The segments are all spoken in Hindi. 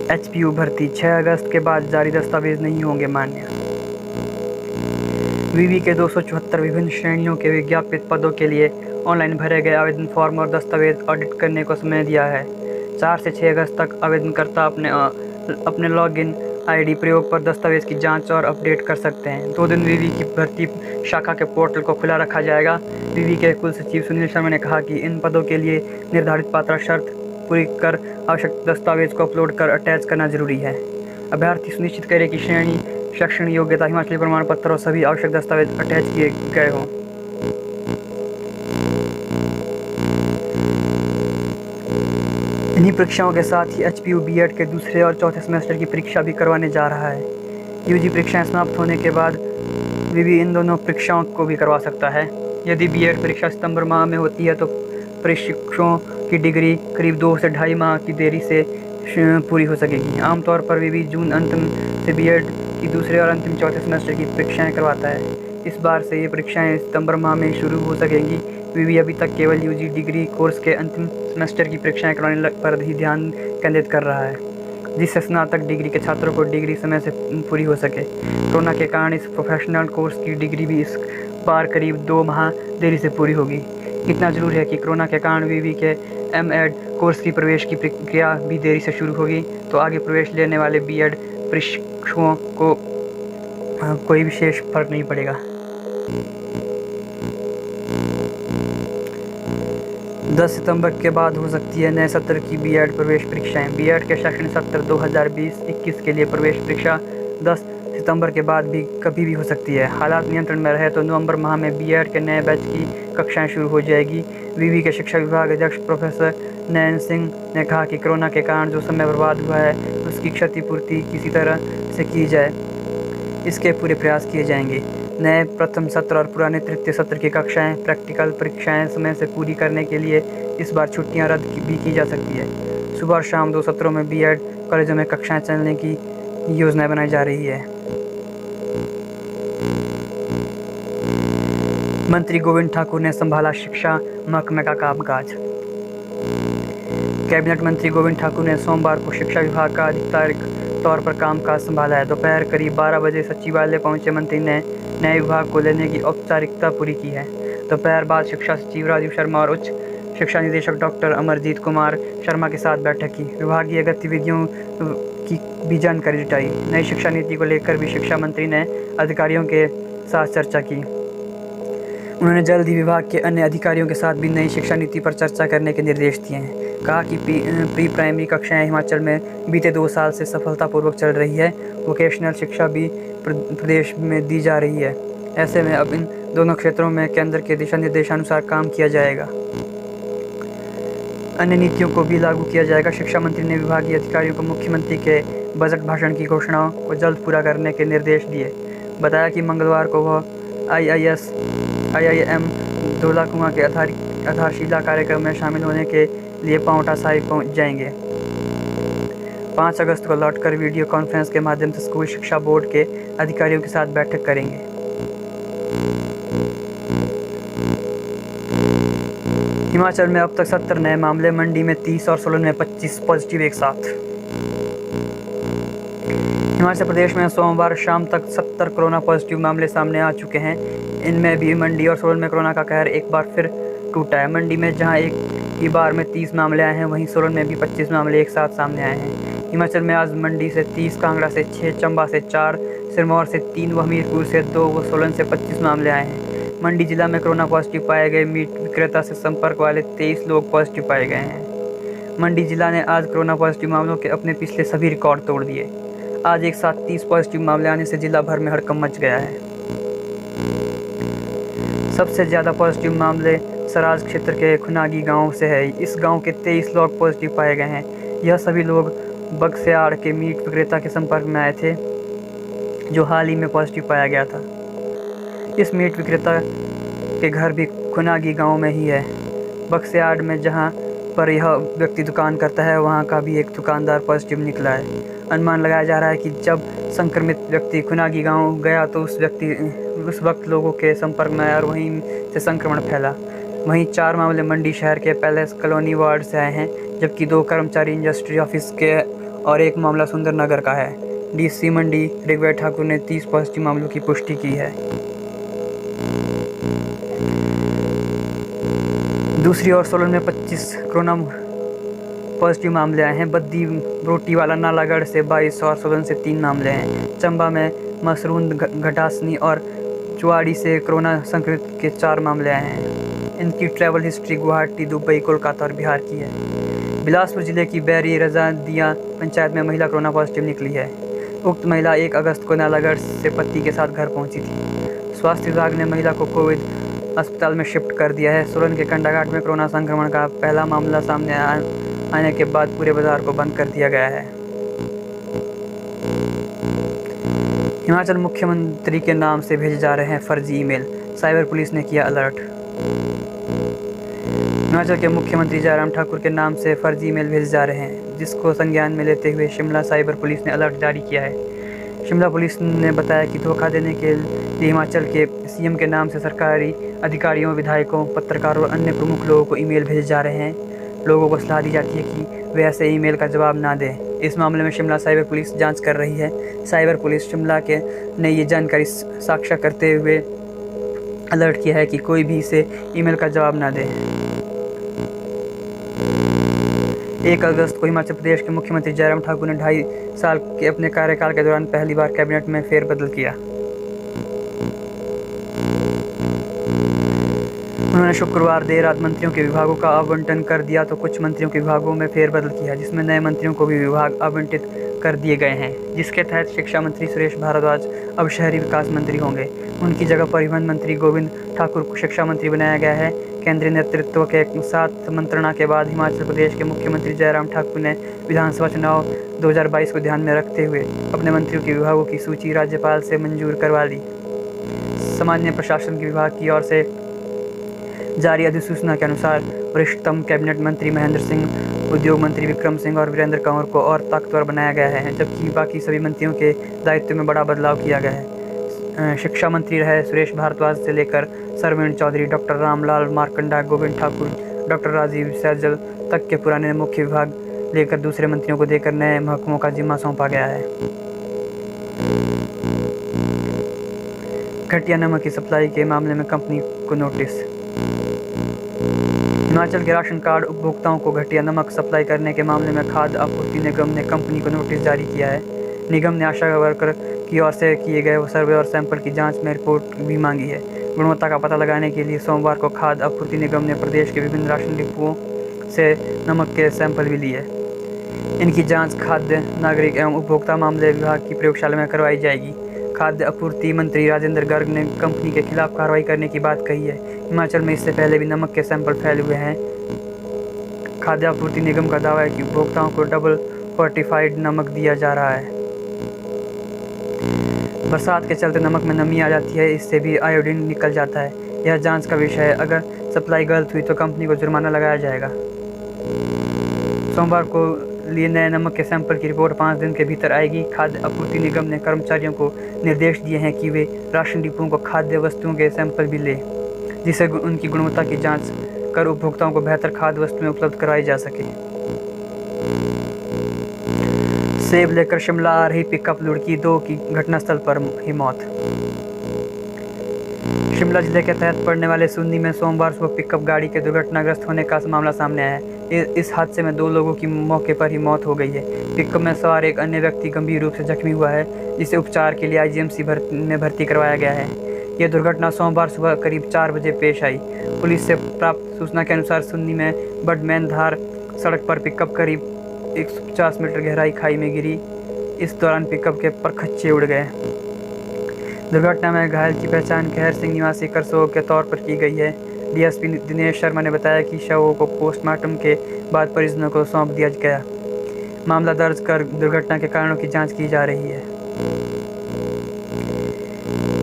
एचपीयू भर्ती 6 अगस्त के बाद जारी दस्तावेज नहीं होंगे मान्य। विवि के 274 विभिन्न श्रेणियों के विज्ञापित पदों के लिए ऑनलाइन भरे गए आवेदन फॉर्म और दस्तावेज ऑडिट करने को समय दिया है। 4 से 6 अगस्त तक आवेदनकर्ता अपने लॉगिन आईडी प्रयोग पर दस्तावेज की जांच और अपडेट कर सकते हैं। 2 दिन विवि की भर्ती शाखा के पोर्टल को खुला रखा जाएगा। विवि के कुल सचिव सुनील शर्मा ने कहा कि इन पदों के लिए निर्धारित पात्रता शर्त पूरी कर आवश्यक दस्तावेज को अपलोड कर अटैच करना जरूरी है। अभ्यर्थी सुनिश्चित करें कि श्रेणी, शैक्षणिक योग्यता, हिमाचली प्रमाण पत्र और सभी आवश्यक दस्तावेज अटैच किए गए हों। इन्हीं परीक्षाओं के साथ ही एचपीयू बीएड के दूसरे और चौथे सेमेस्टर की परीक्षा भी करवाने जा रहा है। यूजी परीक्षाएं समाप्त होने के बाद विवि इन दोनों परीक्षाओं को भी करवा सकता है। यदि बीएड परीक्षा सितंबर माह में होती है तो प्रशिक्षुओं की डिग्री करीब 2 से 2.5 माह की देरी से पूरी हो सकेगी। आमतौर पर विवि जून अंतिम से बीएड की दूसरे और अंतिम चौथे सेमेस्टर की परीक्षाएं करवाता है। इस बार से ये परीक्षाएं सितंबर माह में शुरू हो सकेंगी। विवि अभी तक केवल यूजी डिग्री कोर्स के अंतिम सेमेस्टर की परीक्षाएं करवाने पर ही ध्यान केंद्रित कर रहा है, जिससे स्नातक डिग्री के छात्रों को डिग्री समय से पूरी हो सके। कोरोना के कारण इस प्रोफेशनल कोर्स की डिग्री भी इस बार करीब 2 माह देरी से पूरी होगी। इतना जरूर है कि कोरोना के कारण विवि के एमएड कोर्स की प्रवेश की प्रक्रिया भी देरी से शुरू होगी, तो आगे प्रवेश लेने वाले बीएड प्रशिक्षुओं को कोई विशेष फर्क नहीं पड़ेगा। 10 सितंबर के बाद हो सकती है नए सत्र की बीएड प्रवेश परीक्षाएं। बीएड के शैक्षणिक सत्र 2020-21 के लिए प्रवेश परीक्षा 10 सितंबर के बाद भी कभी भी हो सकती है। हालात नियंत्रण में रहे तो नवंबर माह में बीएड के नए बैच की कक्षाएं शुरू हो जाएगी। विवि के शिक्षा विभाग अध्यक्ष प्रोफेसर नयन सिंह ने कहा कि कोरोना के कारण जो समय बर्बाद हुआ है उसकी क्षतिपूर्ति किसी तरह से की जाए, इसके पूरे प्रयास किए जाएंगे। नए प्रथम सत्र और पुराने तृतीय सत्र की कक्षाएं, प्रैक्टिकल परीक्षाएं समय से पूरी करने के लिए इस बार छुट्टियां रद्द भी की जा सकती है। सुबह और शाम 2 सत्रों में बीएड कॉलेजों में कक्षाएं चलने की योजना बनाई जा रही है। मंत्री गोविंद ठाकुर ने संभाला शिक्षा महकमे का कामकाज। कैबिनेट मंत्री गोविंद ठाकुर ने सोमवार को शिक्षा विभाग का आधिकारिक तौर पर कामकाज संभाला है। दोपहर करीब 12 बजे सचिवालय पहुंचे मंत्री ने नए विभाग को लेने की औपचारिकता पूरी की है। दोपहर बाद शिक्षा सचिव राजीव शर्मा और उच्च शिक्षा निदेशक डॉक्टर अमरजीत कुमार शर्मा के साथ बैठक की। विभागीय गतिविधियों की भी जानकारी जुटाई। नई शिक्षा नीति को लेकर भी शिक्षा मंत्री ने अधिकारियों के साथ चर्चा की। उन्होंने जल्द ही विभाग के अन्य अधिकारियों के साथ भी नई शिक्षा नीति पर चर्चा करने के निर्देश दिए हैं। कहा कि प्री प्राइमरी कक्षाएं हिमाचल में बीते 2 साल से सफलतापूर्वक चल रही है। वोकेशनल शिक्षा भी प्रदेश में दी जा रही है। ऐसे में अब इन दोनों क्षेत्रों में केंद्र के दिशा निर्देशानुसार काम किया जाएगा। अन्य नीतियों को भी लागू किया जाएगा। शिक्षा मंत्री ने विभागीय अधिकारियों को मुख्यमंत्री के बजट भाषण की घोषणाओं को जल्द पूरा करने के निर्देश दिए। बताया कि मंगलवार को वह IIM धौलाकुआं के आधारशिला कार्यक्रम में शामिल होने के लिए पांवटा साहिब पहुंच जाएंगे। 5 अगस्त को लौटकर वीडियो कॉन्फ्रेंस के माध्यम से स्कूल शिक्षा बोर्ड के अधिकारियों के साथ बैठक करेंगे। हिमाचल में अब तक 70 नए मामले, मंडी में 30 और सोलन में 25 पॉजिटिव एक साथ। हिमाचल प्रदेश में सोमवार शाम तक 70 कोरोना पॉजिटिव मामले सामने आ चुके हैं। इनमें भी मंडी और सोलन में कोरोना का कहर एक बार फिर टूटा है। मंडी में जहां एक ही बार में 30 मामले आए हैं, वहीं सोलन में भी 25 मामले एक साथ सामने आए हैं। हिमाचल में आज मंडी से 30, कांगड़ा से 6, चंबा से 4, सिरमौर से 3 व हमीरपुर से 2 व सोलन से 25 मामले आए हैं। मंडी जिला में कोरोना पॉजिटिव पाए गए मीट विक्रेता से संपर्क वाले 23 लोग पॉजिटिव पाए गए हैं। मंडी जिला ने आज कोरोना पॉजिटिव मामलों के अपने पिछले सभी रिकॉर्ड तोड़ दिए। आज एक साथ 30 पॉजिटिव मामले आने से जिला भर में हड़कंप मच गया है। सबसे ज़्यादा पॉजिटिव मामले सराज क्षेत्र के खुनागी गांव से है। इस गांव के 23 लोग पॉजिटिव पाए गए हैं। यह सभी लोग बगस्याड़ के मीट विक्रेता के संपर्क में आए थे, जो हाल ही में पॉजिटिव पाया गया था। इस मीट विक्रेता के घर भी खुनागी गांव में ही है। बगस्याड़ में जहां पर यह व्यक्ति दुकान करता है, वहां का भी एक दुकानदार पॉजिटिव निकला है। अनुमान लगाया जा रहा है कि जब संक्रमित व्यक्ति खुनागी गांव गया तो उस वक्त लोगों के संपर्क में आया और वहीं से संक्रमण फैला। वहीं 4 मामले मंडी शहर के पैलेस कॉलोनी वार्ड से आए हैं, जबकि 2 कर्मचारी इंडस्ट्री ऑफिस के और एक मामला सुंदरनगर का है। डीसी मंडी ऋग्वेद ठाकुर ने 30 पॉजिटिव मामलों की पुष्टि की है। दूसरी ओर सोलन में 25 कोरोना पॉजिटिव मामले आए हैं। बद्दी रोटीवाला नालागढ़ से 22 और सोलन से 3 मामले हैं। चंबा में मसरूंद घटासनी और चुवाड़ी से कोरोना संक्रमित के 4 मामले आए हैं। इनकी travel history Guwahati, Dubai, Kolkata और बिहार की है। बिलासपुर जिले की बैरी रजादिया पंचायत में महिला कोरोना पॉजिटिव निकली है। उक्त महिला 1 अगस्त को नालागढ़ से पति के साथ घर पहुंची थी। स्वास्थ्य विभाग ने महिला को कोविड अस्पताल में शिफ्ट कर दिया है। सोलन के कंडाघाट में कोरोना संक्रमण का पहला मामला सामने आने के बाद पूरे बाजार को बंद कर दिया गया है। हिमाचल मुख्यमंत्री के नाम से भेजे जा रहे हैं फर्जी ईमेल, साइबर पुलिस ने किया अलर्ट। हिमाचल के मुख्यमंत्री जयराम ठाकुर के नाम से फर्जी ईमेल भेजे जा रहे हैं, जिसको संज्ञान में लेते हुए शिमला साइबर पुलिस ने अलर्ट जारी किया है। शिमला पुलिस ने बताया कि धोखा देने के लिए हिमाचल के सीएम के नाम से सरकारी अधिकारियों, विधायकों, पत्रकारों और अन्य प्रमुख लोगों को ईमेल भेजे जा रहे हैं। लोगों को सलाह दी जाती है कि वे ऐसे ईमेल का जवाब ना दें। इस मामले में शिमला साइबर पुलिस जांच कर रही है। साइबर पुलिस शिमला के ने ये जानकारी साझा करते हुए अलर्ट किया है कि कोई भी इसे ईमेल का जवाब ना दे। 1 अगस्त को हिमाचल प्रदेश के मुख्यमंत्री जयराम ठाकुर ने 2.5 साल के अपने कार्यकाल के दौरान पहली बार कैबिनेट में फेरबदल किया। उन्होंने शुक्रवार देर रात मंत्रियों के विभागों का आवंटन कर दिया तो कुछ मंत्रियों के विभागों में फेरबदल किया, जिसमें नए मंत्रियों को भी विभाग आवंटित कर दिए गए हैं, जिसके तहत शिक्षा मंत्री सुरेश भारद्वाज अब शहरी विकास मंत्री होंगे। उनकी जगह परिवहन मंत्री गोविंद ठाकुर को शिक्षा मंत्री बनाया गया है। केंद्रीय नेतृत्व के साथ मंत्रणा के बाद हिमाचल प्रदेश के मुख्यमंत्री जयराम ठाकुर ने विधानसभा चुनाव 2022 को ध्यान में रखते हुए अपने मंत्रियों के विभागों की सूची राज्यपाल से मंजूर करवा ली। सामान्य प्रशासन विभाग की ओर से जारी अधिसूचना के अनुसार वरिष्ठतम कैबिनेट मंत्री महेंद्र सिंह, उद्योग मंत्री विक्रम सिंह और वीरेंद्र कंवर को और ताकतवर बनाया गया है, जबकि बाकी सभी मंत्रियों के दायित्व में बड़ा बदलाव किया गया है। शिक्षा मंत्री रहे सुरेश भारद्वाज से लेकर सरवीण चौधरी, डॉक्टर रामलाल मारकंडा, गोविंद ठाकुर, डॉक्टर राजीव सैजल तक के पुराने मुख्य विभाग लेकर दूसरे मंत्रियों को देकर नए महकमों का जिम्मा सौंपा गया है। घटिया नमक की सप्लाई के मामले में कंपनी को नोटिस। हिमाचल के राशन कार्ड उपभोक्ताओं को घटिया नमक सप्लाई करने के मामले में खाद्य आपूर्ति निगम ने कंपनी को नोटिस जारी किया है। निगम ने आशा वर्कर की ओर से किए गए सर्वे और सैंपल की जांच में रिपोर्ट भी मांगी है। गुणवत्ता का पता लगाने के लिए सोमवार को खाद्य आपूर्ति निगम ने प्रदेश के विभिन्न राशन डिपुओं से नमक के सैंपल भी लिए। इनकी जाँच खाद्य, नागरिक एवं उपभोक्ता मामले विभाग की प्रयोगशाला में करवाई जाएगी। खाद्य आपूर्ति मंत्री राजेंद्र गर्ग ने कंपनी के खिलाफ कार्रवाई करने की बात कही है। हिमाचल में इससे पहले भी नमक के सैंपल फैले हुए हैं। खाद्य आपूर्ति निगम का दावा है कि उपभोक्ताओं को डबल फोर्टिफाइड नमक दिया जा रहा है। बरसात के चलते नमक में नमी आ जाती है, इससे भी आयोडीन निकल जाता है। यह जांच का विषय है। अगर सप्लाई गलत हुई तो कंपनी को जुर्माना लगाया जाएगा। सोमवार को लिए नए नमक के सैंपल की रिपोर्ट 5 दिन के भीतर आएगी। खाद्य आपूर्ति निगम ने कर्मचारियों को निर्देश दिए हैं कि वे राशन डिपुओं को खाद्य वस्तुओं के सैंपल भी लें, जिससे उनकी गुणवत्ता की जांच कर उपभोक्ताओं को बेहतर खाद्य वस्तुएं उपलब्ध कराई जा सके। सेब लेकर शिमला आ रही पिकअप लुढ़की, 2 की घटनास्थल पर ही मौत। शिमला जिले के तहत पड़ने वाले सुन्नी में सोमवार सुबह पिकअप गाड़ी के दुर्घटनाग्रस्त होने का मामला सामने आया है। इस हादसे में 2 लोगों की मौके पर ही मौत हो गई है। पिकअप में सवार एक अन्य व्यक्ति गंभीर रूप से जख्मी हुआ है, जिसे उपचार के लिए आईजीएमसी में भर्ती करवाया गया है। यह दुर्घटना सोमवार सुबह करीब 4 बजे पेश आई। पुलिस से प्राप्त सूचना के अनुसार सुन्नी में बडमैन धार सड़क पर पिकअप करीब 150 मीटर गहराई खाई में गिरी। इस दौरान पिकअप के परखच्चे उड़ गए। दुर्घटना में घायल की पहचान खैर सिंह निवासी करसोग के तौर पर की गई है। डीएसपी दिनेश शर्मा ने बताया कि शवों को पोस्टमार्टम के बाद परिजनों को सौंप दिया गया। मामला दर्ज कर दुर्घटना के कारणों की जांच की जा रही है।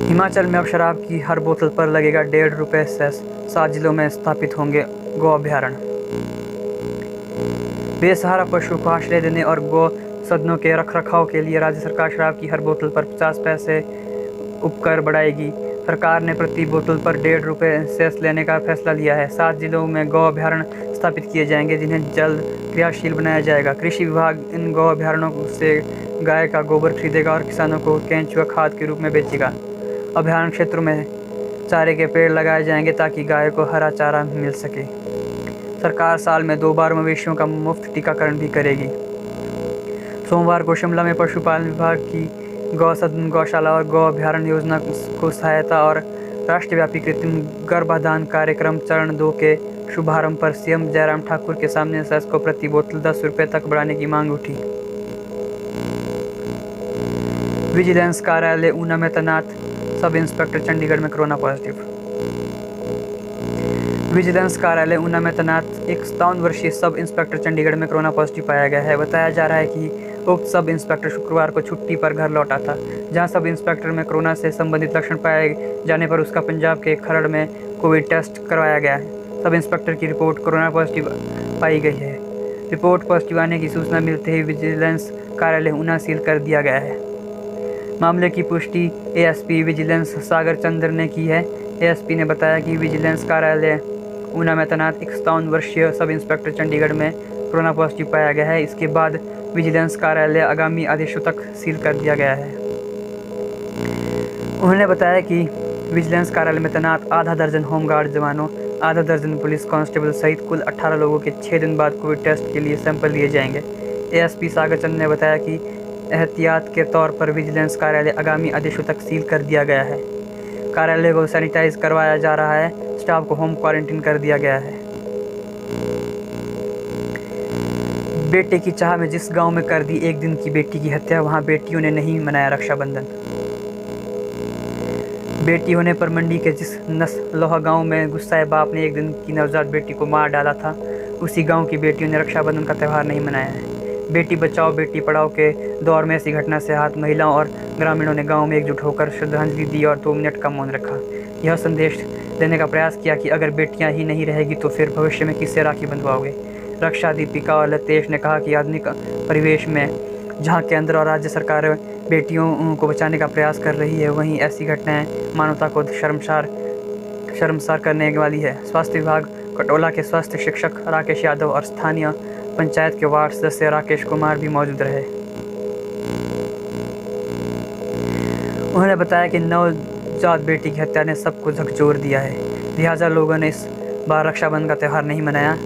हिमाचल में अब शराब की हर बोतल पर लगेगा 1.5 रुपये सेस। 7 जिलों में स्थापित होंगे गौ अभ्यारण्य। बेसहारा पशु को आश्रय देने और गौ सदनों के रखरखाव के लिए राज्य सरकार शराब की हर बोतल पर 50 पैसे उपकर बढ़ाएगी। सरकार ने प्रति बोतल पर 1.5 रुपये सेस लेने का फैसला लिया है। 7 जिलों में गौ अभ्यारण्य स्थापित किए जाएंगे, जिन्हें जल्द क्रियाशील बनाया जाएगा। कृषि विभाग इन गौ अभयारण्यों से गाय का गोबर खरीदेगा और किसानों को केंचुआ खाद के रूप में बेचेगा। अभयारण्य क्षेत्रों में चारे के पेड़ लगाए जाएंगे ताकि गाय को हरा चारा मिल सके। सरकार साल में 2 बार मवेशियों का मुफ्त टीकाकरण भी करेगी। सोमवार को शिमला में पशुपालन विभाग की गौ सदन, गौशाला और गौ अभयारण्य योजना को सहायता और राष्ट्रव्यापी कृत्रिम गर्भाधान कार्यक्रम चरण 2 के शुभारंभ पर सीएम जयराम ठाकुर के सामने सेस को प्रति बोतल 10 रुपये तक बढ़ाने की मांग उठी। विजिलेंस कार्यालय ऊना में तैनात सब इंस्पेक्टर चंडीगढ़ में कोरोना पॉजिटिव। विजिलेंस कार्यालय ऊना में तैनात एक 57 वर्षीय सब इंस्पेक्टर चंडीगढ़ में कोरोना पॉजिटिव पाया गया है। बताया जा रहा है कि उक्त सब इंस्पेक्टर शुक्रवार को छुट्टी पर घर लौटा था, जहां सब इंस्पेक्टर में कोरोना से संबंधित लक्षण पाए जाने पर उसका पंजाब के खरड़ में कोविड टेस्ट करवाया गया है। सब इंस्पेक्टर की रिपोर्ट कोरोना पॉजिटिव पाई गई है। रिपोर्ट पॉजिटिव आने की सूचना मिलते ही विजिलेंस कार्यालय ऊना सील कर दिया गया है। मामले की पुष्टि एएसपी विजिलेंस सागर चंद्र ने की है। एएसपी ने बताया कि विजिलेंस कार्यालय ऊना में तैनात 57 वर्षीय सब इंस्पेक्टर चंडीगढ़ में कोरोना पॉजिटिव पाया गया है। इसके बाद विजिलेंस कार्यालय आगामी आदेशों तक सील कर दिया गया है। उन्होंने बताया कि विजिलेंस कार्यालय में तैनात आधा दर्जन होमगार्ड जवानों, आधा दर्जन पुलिस कांस्टेबल सहित कुल 18 लोगों के 6 दिन बाद कोविड टेस्ट के लिए सैंपल लिए जाएंगे। एएसपी सागर चंद ने बताया कि एहतियात के तौर पर विजिलेंस कार्यालय आगामी आदेशों तक सील कर दिया गया है। कार्यालय को सैनिटाइज करवाया जा रहा है। स्टाफ को होम क्वारंटीन कर दिया गया है। बेटे की चाह में जिस गांव में कर दी एक दिन की बेटी की हत्या, वहां बेटियों ने नहीं मनाया रक्षाबंधन। बेटी होने पर मंडी के जिस नसलोहा गांव में गुस्साए बाप ने एक दिन की नवजात बेटी को मार डाला था, उसी गांव की बेटियों ने रक्षाबंधन का त्यौहार नहीं मनाया है। बेटी बचाओ बेटी पढ़ाओ के दौर में ऐसी घटना से हाथ महिलाओं और ग्रामीणों ने गांव में एकजुट होकर श्रद्धांजलि दी और 2 मिनट का मौन रखा। यह संदेश देने का प्रयास किया कि अगर बेटियां ही नहीं रहेगी तो फिर भविष्य में किससे राखी बंधवाओगे। रक्षा दीपिका और लतेश ने कहा कि आधुनिक परिवेश में जहां केंद्र और राज्य सरकार बेटियों को बचाने का प्रयास कर रही है, वहीं ऐसी घटनाएं मानवता को शर्मसार करने वाली है। स्वास्थ्य विभाग कटौला के स्वास्थ्य शिक्षक राकेश यादव और स्थानीय पंचायत के वार्ड सदस्य राकेश कुमार भी मौजूद रहे। उन्होंने बताया कि नवजात बेटी की हत्या ने सबको झकझोर दिया है, लिहाजा लोगों ने इस बार रक्षाबंधन का त्यौहार नहीं मनाया।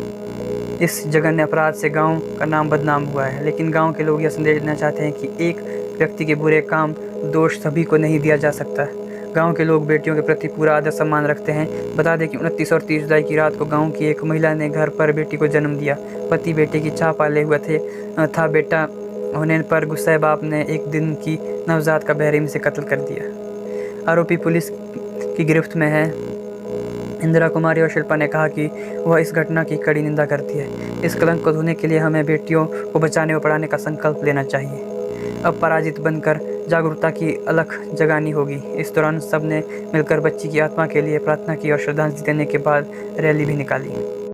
इस जघन्य अपराध से गांव का नाम बदनाम हुआ है, लेकिन गांव के लोग यह संदेश देना चाहते हैं कि एक व्यक्ति के बुरे काम दोष सभी को नहीं दिया जा सकता। गांव के लोग बेटियों के प्रति पूरा आदर सम्मान रखते हैं। बता दें कि 29 और 30 जुलाई की रात को गांव की एक महिला ने घर पर बेटी को जन्म दिया। पति बेटे की चाह पाले हुए था। बेटा होने पर गुस्साए बाप ने एक दिन की नवजात का बेरहमी से कत्ल कर दिया। आरोपी पुलिस की गिरफ्त में है। इंदिरा कुमारी और शिल्पा ने कहा कि वह इस घटना की कड़ी निंदा करती है। इस कलंक को धोने के लिए हमें बेटियों को बचाने और पढ़ाने का संकल्प लेना चाहिए। अब पराजित बनकर जागरूकता की अलख जगानी होगी। इस दौरान सबने मिलकर बच्ची की आत्मा के लिए प्रार्थना की और श्रद्धांजलि देने के बाद रैली भी निकाली।